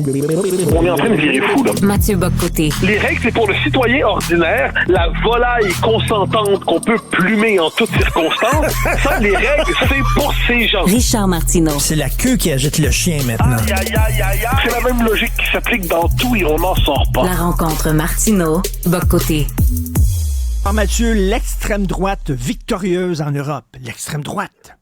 On est en train de virer fou, là. Mathieu Bock-Côté. Les règles, c'est pour le citoyen ordinaire, la volaille consentante qu'on peut plumer en toutes circonstances. Ça, les règles, c'est pour ces gens. Richard Martineau. C'est la queue qui agite le chien maintenant. Aïe, aïe, aïe, aïe, aïe. C'est la même logique qui s'applique dans tout et on n'en sort pas. La rencontre Martineau-Bock-Côté. Alors Mathieu, l'extrême droite victorieuse en Europe. L'extrême droite.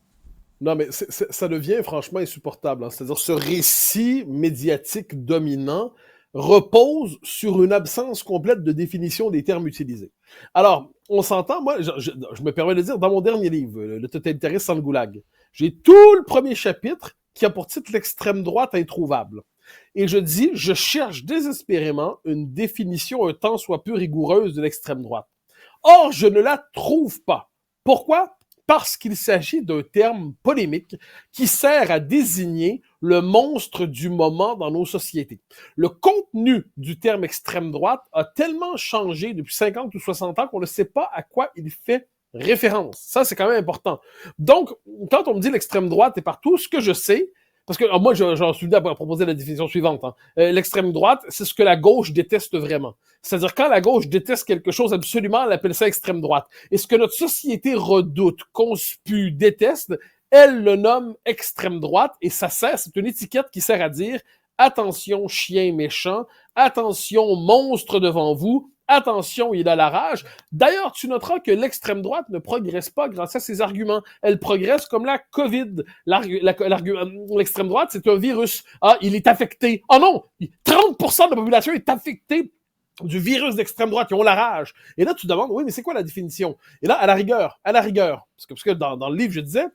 Non, mais ça devient franchement insupportable. Hein. C'est-à-dire, ce récit médiatique dominant repose sur une absence complète de définition des termes utilisés. Alors, on s'entend, moi, je me permets de dire, dans mon dernier livre, Le totalitarisme sans le goulag, j'ai tout le premier chapitre qui a pour titre l'extrême droite introuvable. Et je dis, je cherche désespérément une définition un tant soit peu rigoureuse de l'extrême droite. Or, je ne la trouve pas. Pourquoi? Parce qu'il s'agit d'un terme polémique qui sert à désigner le monstre du moment dans nos sociétés. Le contenu du terme extrême droite a tellement changé depuis 50 ou 60 ans qu'on ne sait pas à quoi il fait référence. Ça, c'est quand même important. Donc, quand on me dit l'extrême droite est partout, ce que je sais, parce que alors moi, j'en suis venu à proposer la définition suivante. Hein. L'extrême droite, c'est ce que la gauche déteste vraiment. C'est-à-dire, quand la gauche déteste quelque chose absolument, elle appelle ça extrême droite. Et ce que notre société redoute, conspue, déteste, elle le nomme extrême droite, et ça sert, c'est une étiquette qui sert à dire « Attention, chien méchant, attention, monstre devant vous ». Attention, il a la rage. D'ailleurs, tu noteras que l'extrême droite ne progresse pas grâce à ses arguments. Elle progresse comme la COVID. L'extrême droite, c'est un virus. Ah, il est affecté. Ah non! 30% de la population est affectée du virus d'extrême droite. Ils ont la rage. Et là, tu te demandes, oui, mais c'est quoi la définition? Et là, à la rigueur, parce que dans le livre, je disais,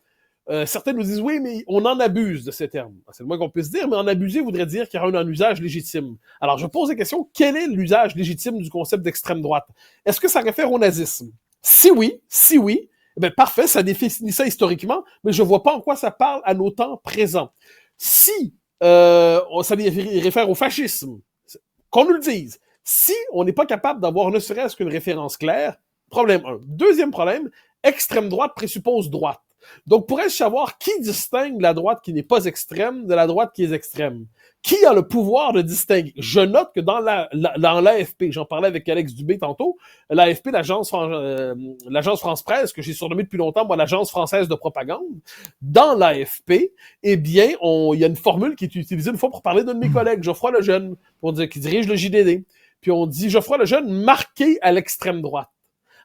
certains nous disent, oui, mais on en abuse de ces termes. C'est le moins qu'on puisse dire, mais en abuser voudrait dire qu'il y aura un usage légitime. Alors, je pose la question, quel est l'usage légitime du concept d'extrême droite? Est-ce que ça réfère au nazisme? Si oui, eh bien, parfait, ça définit ça historiquement, mais je vois pas en quoi ça parle à nos temps présents. Si ça réfère au fascisme, qu'on nous le dise. Si on n'est pas capable d'avoir ne serait-ce qu'une référence claire, problème 1. Deuxième problème, extrême droite présuppose droite. Donc, pourrais-je savoir qui distingue la droite qui n'est pas extrême de la droite qui est extrême? Qui a le pouvoir de distinguer? Je note que dans l'AFP, j'en parlais avec Alex Dubé tantôt, l'AFP, l'agence France-Presse, que j'ai surnommée depuis longtemps, moi, l'agence française de propagande, dans l'AFP, eh bien, il y a une formule qui est utilisée une fois pour parler d'un de mes collègues, Geoffroy Lejeune, pour dire qu'il dirige le JDD. Puis on dit Geoffroy Lejeune marqué à l'extrême droite.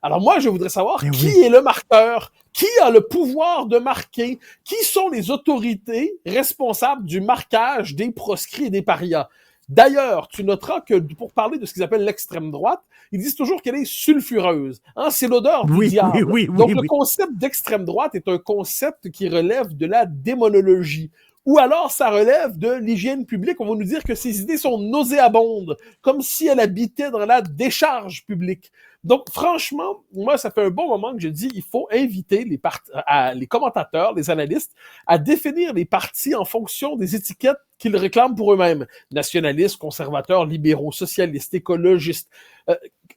Alors moi, je voudrais savoir qui est le marqueur, qui a le pouvoir de marquer, qui sont les autorités responsables du marquage des proscrits et des parias. D'ailleurs, tu noteras que pour parler de ce qu'ils appellent l'extrême droite, ils disent toujours qu'elle est sulfureuse. Hein, c'est l'odeur du diable. Donc le concept d'extrême droite est un concept qui relève de la démonologie. Ou alors, ça relève de l'hygiène publique. On va nous dire que ces idées sont nauséabondes, comme si elles habitaient dans la décharge publique. Donc, franchement, moi, ça fait un bon moment que je dis il faut inviter les commentateurs, les analystes, à définir les partis en fonction des étiquettes qu'ils réclament pour eux-mêmes. Nationalistes, conservateurs, libéraux, socialistes, écologistes.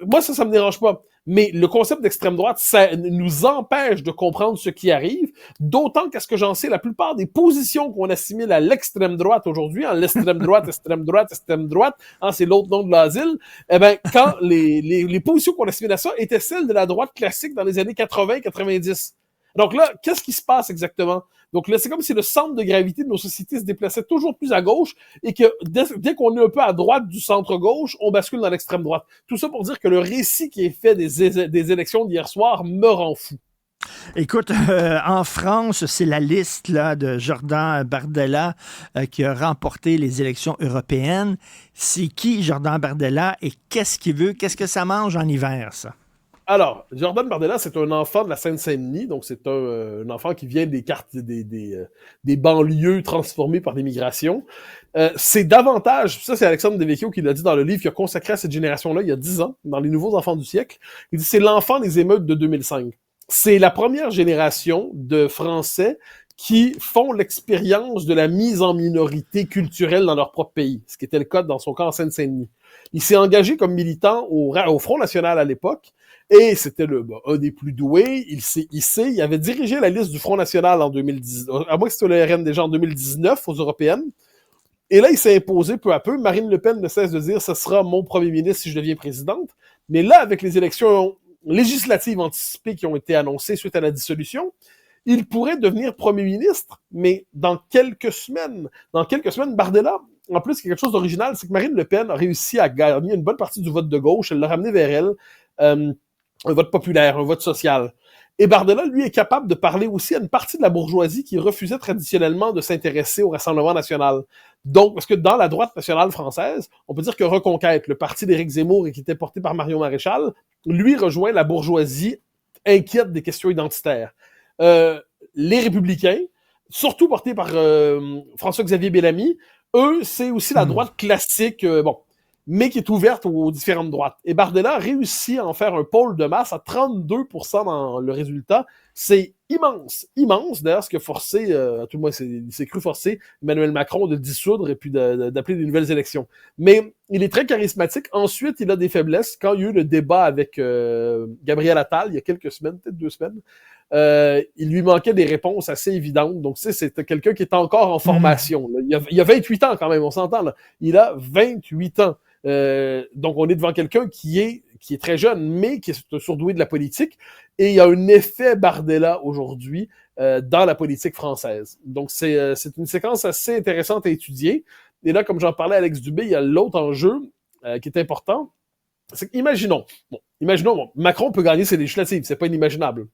Moi, ça me dérange pas. Mais le concept d'extrême droite, ça nous empêche de comprendre ce qui arrive, d'autant qu'à ce que j'en sais, la plupart des positions qu'on assimile à l'extrême droite aujourd'hui, en l'extrême droite, extrême droite, hein, c'est l'autre nom de l'asile, eh ben, quand les positions qu'on assimile à ça étaient celles de la droite classique dans les années 80-90. Donc là, qu'est-ce qui se passe exactement? Donc là, c'est comme si le centre de gravité de nos sociétés se déplaçait toujours plus à gauche et que dès qu'on est un peu à droite du centre-gauche, on bascule dans l'extrême droite. Tout ça pour dire que le récit qui est fait des élections d'hier soir me rend fou. Écoute, en France, c'est la liste là, de Jordan Bardella qui a remporté les élections européennes. C'est qui Jordan Bardella et qu'est-ce qu'il veut? Qu'est-ce que ça mange en hiver, ça? Alors, Jordan Bardella, c'est un enfant de la Seine-Saint-Denis, donc c'est un enfant qui vient des banlieues transformées par l'immigration. C'est davantage, ça c'est Alexandre Devecchio qui l'a dit dans le livre, qui a consacré à cette génération-là il y a 10 ans, dans Les Nouveaux Enfants du siècle. Il dit c'est l'enfant des émeutes de 2005. C'est la première génération de Français qui font l'expérience de la mise en minorité culturelle dans leur propre pays, ce qui était le cas dans son cas en Seine-Saint-Denis. Il s'est engagé comme militant au Front National à l'époque, et c'était un des plus doués. Il s'est hissé. Il avait dirigé la liste du Front National en 2010, à moins que c'était le RN déjà en 2019 aux européennes. Et là, il s'est imposé peu à peu. Marine Le Pen ne cesse de dire « ce sera mon premier ministre si je deviens présidente ». Mais là, avec les élections législatives anticipées qui ont été annoncées suite à la dissolution, il pourrait devenir premier ministre, mais dans quelques semaines. Dans quelques semaines, Bardella, en plus, quelque chose d'original, c'est que Marine Le Pen a réussi à gagner une bonne partie du vote de gauche. Elle l'a ramené vers elle. Un vote populaire, un vote social. Et Bardella, lui, est capable de parler aussi à une partie de la bourgeoisie qui refusait traditionnellement de s'intéresser au Rassemblement national. Donc, parce que dans la droite nationale française, on peut dire que Reconquête, le parti d'Éric Zemmour et qui était porté par Marion Maréchal, lui rejoint la bourgeoisie inquiète des questions identitaires. Les Républicains, surtout portés par François-Xavier Bellamy, eux, c'est aussi la droite classique, mais qui est ouverte aux différentes droites. Et Bardella a réussi à en faire un pôle de masse à 32% dans le résultat. C'est immense, immense. D'ailleurs, ce qui a forcé, à tout le moins, il s'est cru forcer Emmanuel Macron de dissoudre et puis d'appeler des nouvelles élections. Mais il est très charismatique. Ensuite, il a des faiblesses. Quand il y a eu le débat avec Gabriel Attal, il y a quelques semaines, peut-être 2 semaines, il lui manquait des réponses assez évidentes. Donc, c'était quelqu'un qui est encore en formation. Là. Il a 28 ans quand même, on s'entend. Là. Il a 28 ans. Donc, on est devant quelqu'un qui est très jeune, mais qui est surdoué de la politique. Et il y a un effet Bardella aujourd'hui dans la politique française. Donc, c'est une séquence assez intéressante à étudier. Et là, comme j'en parlais à Alex Dubé, il y a l'autre enjeu qui est important. C'est qu'imaginons, Macron peut gagner ses législatives, c'est pas inimaginable.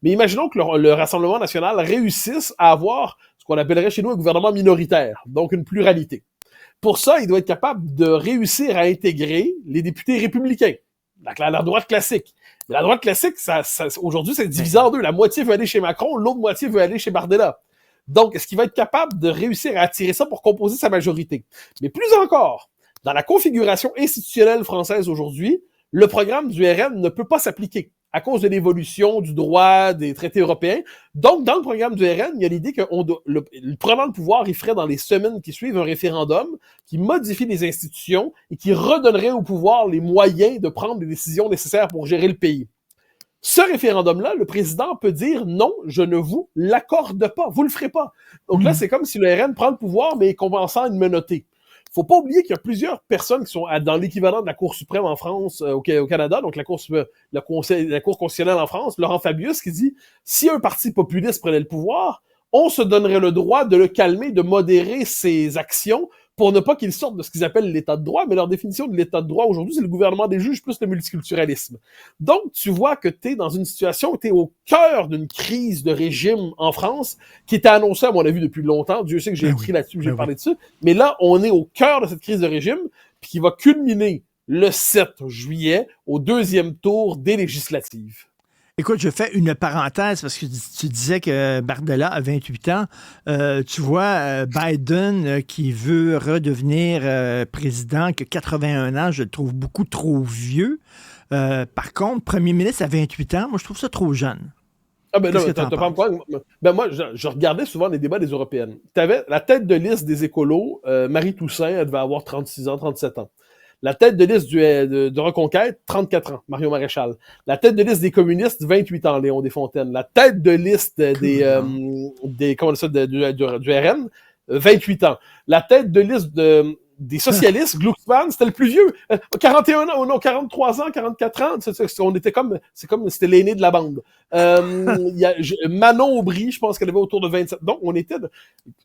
Mais imaginons que le Rassemblement national réussisse à avoir ce qu'on appellerait chez nous un gouvernement minoritaire, donc une pluralité. Pour ça, il doit être capable de réussir à intégrer les députés républicains, la droite classique. Mais la droite classique, aujourd'hui, c'est divisé en deux. La moitié veut aller chez Macron, l'autre moitié veut aller chez Bardella. Donc, est-ce qu'il va être capable de réussir à attirer ça pour composer sa majorité? Mais plus encore, dans la configuration institutionnelle française aujourd'hui, le programme du RN ne peut pas s'appliquer à cause de l'évolution du droit des traités européens. Donc, dans le programme du RN, il y a l'idée que le prenant le pouvoir, il ferait dans les semaines qui suivent un référendum qui modifie les institutions et qui redonnerait au pouvoir les moyens de prendre les décisions nécessaires pour gérer le pays. Ce référendum-là, le président peut dire non, je ne vous l'accorde pas, vous le ferez pas. Donc là, c'est comme si le RN prend le pouvoir, mais compensant une menottée. Faut pas oublier qu'il y a plusieurs personnes qui sont dans l'équivalent de la Cour suprême en France, au Canada, donc la Cour constitutionnelle en France, Laurent Fabius, qui dit si un parti populiste prenait le pouvoir, on se donnerait le droit de le calmer, de modérer ses actions pour ne pas qu'il sorte de ce qu'ils appellent l'état de droit, mais leur définition de l'état de droit aujourd'hui, c'est le gouvernement des juges plus le multiculturalisme. Donc, tu vois que tu es dans une situation où tu es au cœur d'une crise de régime en France, qui était annoncée, à mon avis, depuis longtemps. Dieu sait que j'ai écrit là-dessus, j'ai parlé dessus. Mais là, on est au cœur de cette crise de régime, puis qui va culminer le 7 juillet au 2e tour des législatives. Écoute, je fais une parenthèse parce que tu disais que Bardella a 28 ans. Tu vois, Biden qui veut redevenir président, qui a 81 ans, je le trouve beaucoup trop vieux. Par contre, premier ministre à 28 ans, moi, je trouve ça trop jeune. Ah ben non, t'as pas me Ben moi, je regardais souvent les débats des européennes. T'avais la tête de liste des écolos, Marie Toussaint, elle devait avoir 36 ans, 37 ans. La tête de liste de Reconquête, 34 ans, Marion Maréchal. La tête de liste des communistes, 28 ans, Léon Desfontaines. La tête de liste du RN, 28 ans. La tête de liste des socialistes, Glucksmann, c'était le plus vieux. 41 ans, non, 43 ans, 44 ans. C'était l'aîné de la bande. Il y a Manon Aubry, je pense qu'elle avait autour de 27. Donc,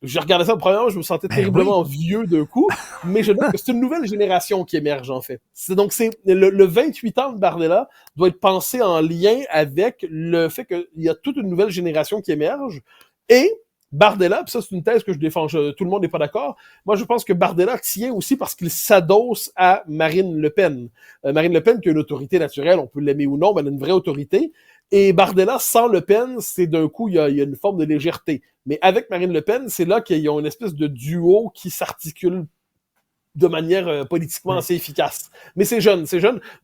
je regardais ça premièrement, je me sentais terriblement vieux d'un coup, mais je note que c'est une nouvelle génération qui émerge, en fait. Donc, le 28 ans de Bardella doit être pensé en lien avec le fait qu'il y a toute une nouvelle génération qui émerge et Bardella, puis ça c'est une thèse que je défends, tout le monde n'est pas d'accord. Moi je pense que Bardella tient aussi parce qu'il s'adosse à Marine Le Pen. Marine Le Pen qui a une autorité naturelle, on peut l'aimer ou non, mais elle a une vraie autorité. Et Bardella sans Le Pen, c'est d'un coup il y a une forme de légèreté. Mais avec Marine Le Pen, c'est là qu'il y a une espèce de duo qui s'articule de manière politiquement assez efficace. Mais c'est jeune.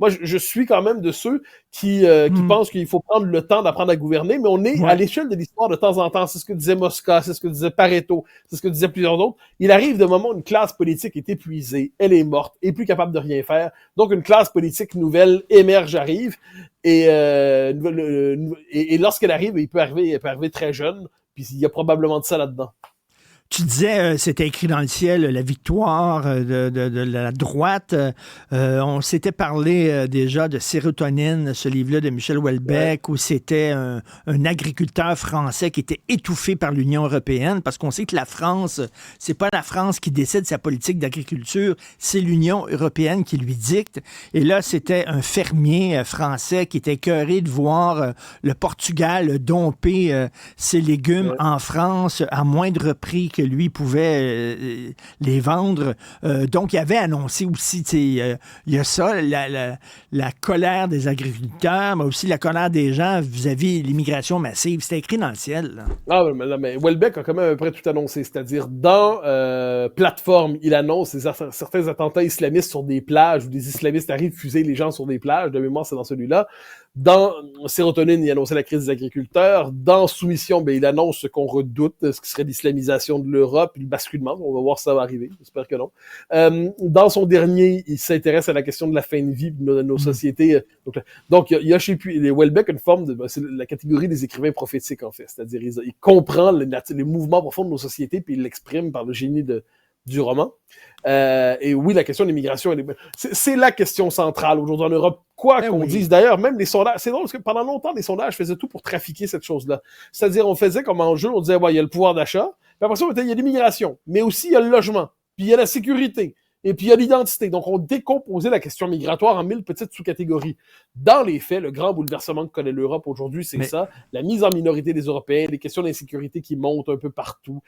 Moi, je suis quand même de ceux qui pensent qu'il faut prendre le temps d'apprendre à gouverner, mais on est à l'échelle de l'histoire de temps en temps. C'est ce que disait Mosca, c'est ce que disait Pareto, c'est ce que disaient plusieurs autres. Il arrive de moment où une classe politique est épuisée, elle est morte, est plus capable de rien faire. Donc, une classe politique nouvelle émerge, arrive, et lorsqu'elle arrive, elle peut arriver très jeune, puis il y a probablement de ça là-dedans. Tu disais, c'était écrit dans le ciel, la victoire de la droite. On s'était parlé déjà de Sérotonine, ce livre-là de Michel Houellebecq, où c'était un agriculteur français qui était étouffé par l'Union européenne, parce qu'on sait que la France, c'est pas la France qui décide sa politique d'agriculture, c'est l'Union européenne qui lui dicte. Et là, c'était un fermier français qui était écœuré de voir le Portugal domper ses légumes en France à moindre prix que lui pouvait les vendre. Donc, il avait annoncé aussi, il y a ça, la colère des agriculteurs, mais aussi la colère des gens vis-à-vis de l'immigration massive. C'était écrit dans le ciel. Là. Ah, mais Houellebecq a quand même à peu près tout annoncé. C'est-à-dire, dans Plateforme, il annonce certains attentats islamistes sur des plages où des islamistes arrivent fuser les gens sur des plages. De mémoire, c'est dans celui-là. Dans Sérotonine, il annonçait la crise des agriculteurs. Dans Soumission, il annonce ce qu'on redoute, ce qui serait l'islamisation de l'Europe, le basculement. On va voir si ça va arriver. J'espère que non. Dans son dernier, il s'intéresse à la question de la fin de vie de nos sociétés. Donc, il y a chez Houellebecq une forme de... c'est la catégorie des écrivains prophétiques, en fait. C'est-à-dire, il comprend les mouvements profonds de nos sociétés, puis il l'exprime par le génie du roman. Et oui, la question de l'immigration, c'est la question centrale aujourd'hui en Europe. Quoi qu'on dise, d'ailleurs, même les sondages, c'est drôle parce que pendant longtemps, les sondages faisaient tout pour trafiquer cette chose-là. C'est-à-dire, on faisait comme enjeu, on disait, il y a le pouvoir d'achat, puis après ça, il y a l'immigration, mais aussi il y a le logement, puis il y a la sécurité, et puis il y a l'identité. Donc, on décomposait la question migratoire en 1000 petites sous-catégories. Dans les faits, le grand bouleversement que connaît l'Europe aujourd'hui, c'est ça, la mise en minorité des Européens, les questions d'insécurité qui montent un peu partout.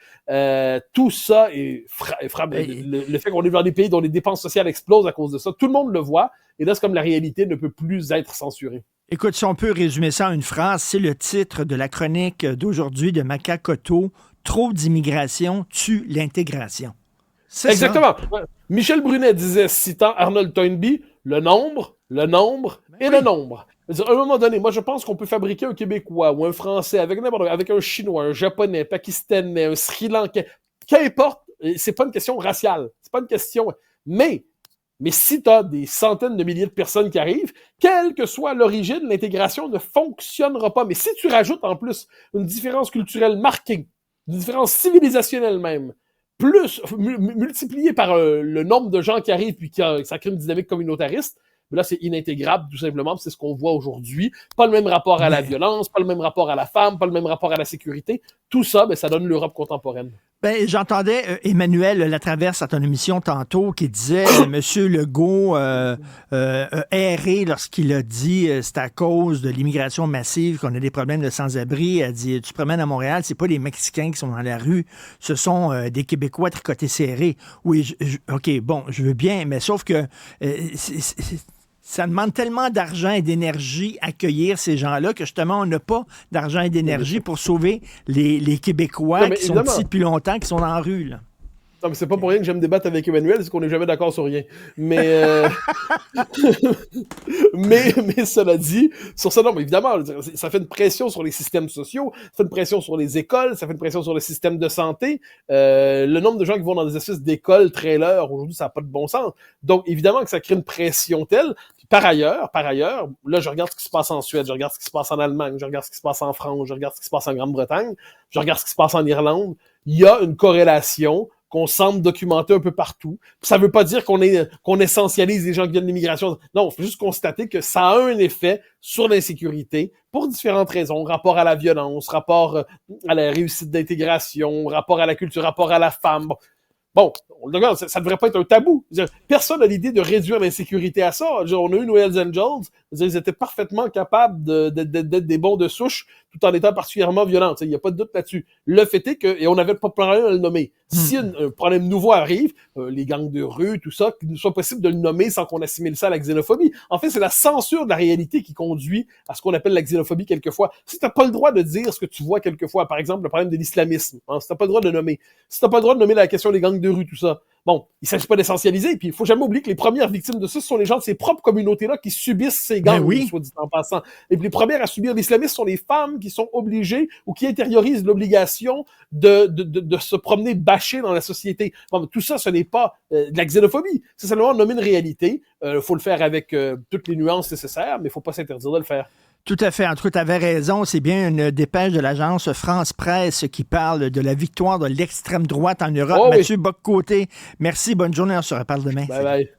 Tout ça frappe. Le fait qu'on est dans des pays dont les dépenses sociales explosent à cause de ça, tout le monde le voit, et là, c'est comme la réalité ne peut plus être censurée. Écoute, si on peut résumer ça en une phrase, c'est le titre de la chronique d'aujourd'hui de Maca Cotto, « Trop d'immigration tue l'intégration ». C'est exactement. Ça. Michel Brunet disait, citant Arnold Toynbee, le nombre et le nombre. À un moment donné, moi, je pense qu'on peut fabriquer un Québécois ou un Français avec un Chinois, un Japonais, un Pakistanais, un Sri Lankais, qu'importe, c'est pas une question raciale, c'est pas une question... Mais si tu as des centaines de milliers de personnes qui arrivent, quelle que soit l'origine, l'intégration ne fonctionnera pas. Mais si tu rajoutes en plus une différence culturelle marquée, une différence civilisationnelle même, plus multiplié par le nombre de gens qui arrivent puis ça crée une dynamique communautariste, mais là, c'est inintégrable, tout simplement, c'est ce qu'on voit aujourd'hui. Pas le même rapport à la violence, pas le même rapport à la femme, pas le même rapport à la sécurité. Tout ça, ça donne l'Europe contemporaine. J'entendais Emmanuel Latraverse à ton émission tantôt qui disait Monsieur Legault erré lorsqu'il a dit c'est à cause de l'immigration massive qu'on a des problèmes de sans-abri. Elle dit tu te promènes à Montréal, c'est pas les Mexicains qui sont dans la rue, ce sont des Québécois tricotés serrés. Oui, OK, bon, je veux bien, mais sauf que ça demande tellement d'argent et d'énergie accueillir ces gens-là que justement, on n'a pas d'argent et d'énergie pour sauver les Québécois qui sont ici depuis longtemps, qui sont dans la rue. Là. Non, mais c'est pas pour rien que j'aime débattre avec Emmanuel, c'est qu'on n'est jamais d'accord sur rien. Mais, mais cela dit, sur ça, non, mais évidemment, ça fait une pression sur les systèmes sociaux, ça fait une pression sur les écoles, ça fait une pression sur le système de santé. Le nombre de gens qui vont dans des espèces d'écoles trailers, aujourd'hui, ça n'a pas de bon sens. Donc, évidemment que ça crée une pression telle. Par ailleurs, là, je regarde ce qui se passe en Suède, je regarde ce qui se passe en Allemagne, je regarde ce qui se passe en France, je regarde ce qui se passe en Grande-Bretagne, je regarde ce qui se passe en Irlande. Il y a une corrélation qu'on semble documenter un peu partout. Ça veut pas dire qu'on essentialise les gens qui viennent de l'immigration. Non, il faut juste constater que ça a un effet sur l'insécurité pour différentes raisons. Rapport à la violence, rapport à la réussite d'intégration, rapport à la culture, rapport à la femme. Bon, ça devrait pas être un tabou. Personne n'a l'idée de réduire l'insécurité à ça. On a eu nos Hells Angels, ils étaient parfaitement capables d'être des bons de souche tout en étant particulièrement violents. Il n'y a pas de doute là-dessus. Le fait est que, et on n'avait pas de problème à le nommer, si un problème nouveau arrive, les gangs de rue, tout ça, qu'il ne soit possible de le nommer sans qu'on assimile ça à la xénophobie. En fait, c'est la censure de la réalité qui conduit à ce qu'on appelle la xénophobie quelquefois. Si t'as pas le droit de dire ce que tu vois quelquefois, par exemple, le problème de l'islamisme, si t'as pas le droit de le nommer, si t'as pas le droit de nommer la question des gangs de rue, tout ça, bon, il s'agit pas d'essentialiser, puis il faut jamais oublier que les premières victimes de ça, ce sont les gens de ces propres communautés-là qui subissent ces gangs, soit dit en passant. Et puis les premières à subir l'islamisme sont les femmes qui sont obligées ou qui intériorisent l'obligation de se promener bâchées dans la société. Bon, tout ça, ce n'est pas de la xénophobie. C'est simplement nommer une réalité. Faut le faire avec toutes les nuances nécessaires, mais il faut pas s'interdire de le faire. Tout à fait. En tout cas, tu avais raison. C'est bien une dépêche de l'agence France Presse qui parle de la victoire de l'extrême droite en Europe. Oh, Mathieu Bock-Côté, merci. Bonne journée. On se reparle demain. Bye bye.